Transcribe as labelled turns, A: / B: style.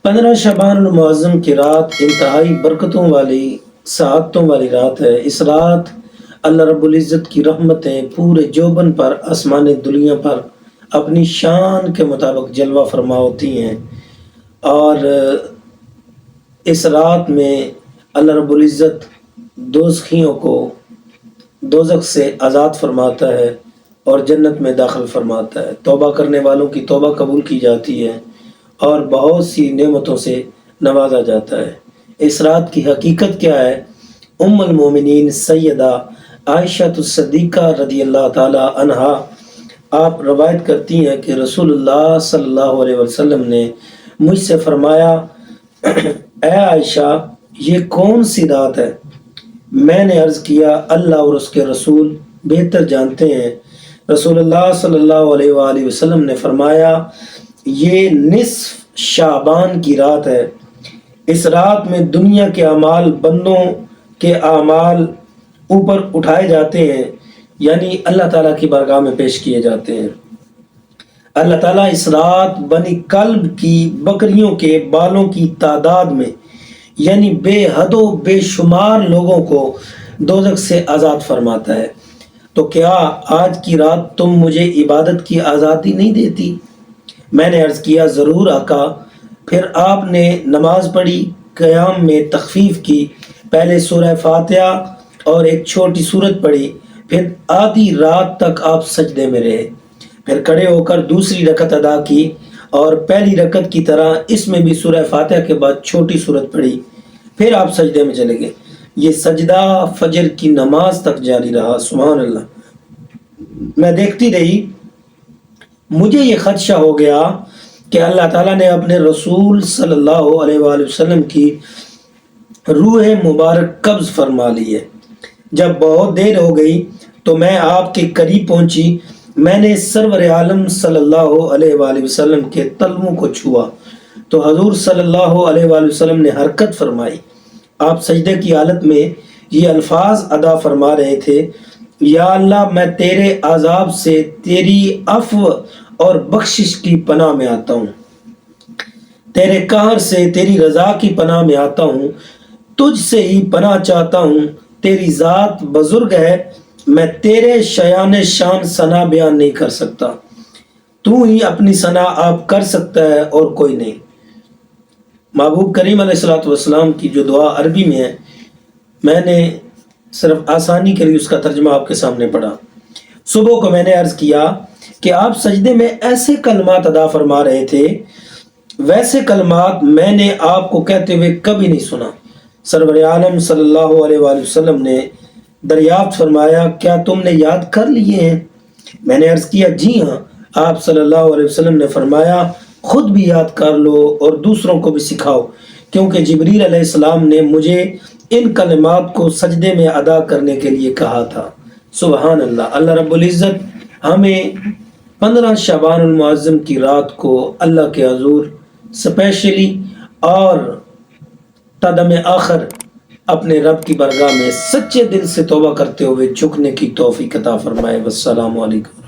A: 15 شعبان المعظم کی رات انتہائی برکتوں والی سعادتوں والی رات ہے۔ اس رات اللہ رب العزت کی رحمتیں پورے جوبن پر آسمان دنیا پر اپنی شان کے مطابق جلوہ فرما ہوتی ہیں، اور اس رات میں اللہ رب العزت دوزخیوں کو دوزخ سے آزاد فرماتا ہے اور جنت میں داخل فرماتا ہے۔ توبہ کرنے والوں کی توبہ قبول کی جاتی ہے اور بہت سی نعمتوں سے نوازا جاتا ہے۔ اس رات کی حقیقت کیا ہے؟ ام المومنین سیدہ عائشہ الصدیقہ رضی اللہ تعالی عنہا آپ روایت کرتی ہیں کہ رسول اللہ صلی اللہ علیہ وسلم نے مجھ سے فرمایا، اے عائشہ، یہ کون سی رات ہے؟ میں نے عرض کیا، اللہ اور اس کے رسول بہتر جانتے ہیں۔ رسول اللہ صلی اللہ علیہ وآلہ وسلم نے فرمایا، یہ نصف شعبان کی رات ہے۔ اس رات میں دنیا کے اعمال، بندوں کے اعمال اوپر اٹھائے جاتے ہیں، یعنی اللہ تعالیٰ کی بارگاہ میں پیش کیے جاتے ہیں۔ اللہ تعالیٰ اس رات بنی کلب کی بکریوں کے بالوں کی تعداد میں، یعنی بے حد و بے شمار لوگوں کو دوزخ سے آزاد فرماتا ہے۔ تو کیا آج کی رات تم مجھے عبادت کی آزادی نہیں دیتی؟ میں نے عرض کیا، ضرور آقا۔ پھر آپ نے نماز پڑھی، قیام میں تخفیف کی، پہلے سورہ فاتحہ اور ایک چھوٹی سورت پڑھی، پھر آدھی رات تک آپ سجدے میں رہے، پھر کھڑے ہو کر دوسری رکعت ادا کی اور پہلی رکعت کی طرح اس میں بھی سورہ فاتحہ کے بعد چھوٹی سورت پڑھی، پھر آپ سجدے میں چلے گئے۔ یہ سجدہ فجر کی نماز تک جاری رہا۔ سبحان اللہ۔ میں دیکھتی رہی، مجھے یہ خدشہ ہو گیا کہ اللہ تعالیٰ نے اپنے رسول صلی اللہ علیہ وآلہ وسلم کی روح مبارک قبض فرما لی ہے۔ جب بہت دیر ہو گئی تو میں آپ کے قریب پہنچی، میں نے سرور عالم صلی اللہ علیہ وآلہ وسلم کے تلووں کو چھوا تو حضور صلی اللہ علیہ وآلہ وسلم نے حرکت فرمائی۔ آپ سجدے کی حالت میں یہ الفاظ ادا فرما رہے تھے، یا اللہ، میں تیرے عذاب سے، تیری عفو اور بخشش کی پناہ میں آتا ہوں، تیرے قہر سے تیری رضا کی پناہ میں آتا ہوں، تجھ سے ہی پناہ چاہتا ہوں، تیری ذات بزرگ ہے، میں تیرے شایان شان ثنا بیان نہیں کر سکتا، تو ہی اپنی ثنا آپ کر سکتا ہے اور کوئی نہیں۔ محبوب کریم علیہ الصلوۃ والسلام کی جو دعا عربی میں ہے، میں نے صرف آسانی کے لیے اس کا ترجمہ آپ کے سامنے پڑھا۔ صبح کو میں نے عرض کیا کہ آپ سجدے میں ایسے کلمات ادا فرما رہے تھے، ویسے کلمات میں نے آپ کو کہتے ہوئے کبھی نہیں سنا۔ سرور عالم صلی اللہ علیہ وآلہ وسلم نے دریافت فرمایا، کیا تم نے یاد کر لیے ہیں؟ میں نے عرض کیا، جی ہاں۔ آپ صلی اللہ علیہ وسلم نے فرمایا، خود بھی یاد کر لو اور دوسروں کو بھی سکھاؤ، کیونکہ جبریل علیہ السلام نے مجھے ان کلمات کو سجدے میں ادا کرنے کے لیے کہا تھا۔ سبحان اللہ۔ اللہ رب العزت ہمیں 15 شعبان المعظم کی رات کو اللہ کے حضور اسپیشلی اور قدم آخر اپنے رب کی بارگاہ میں سچے دل سے توبہ کرتے ہوئے جھکنے کی توفیق عطا فرمائے۔ والسلام علیکم۔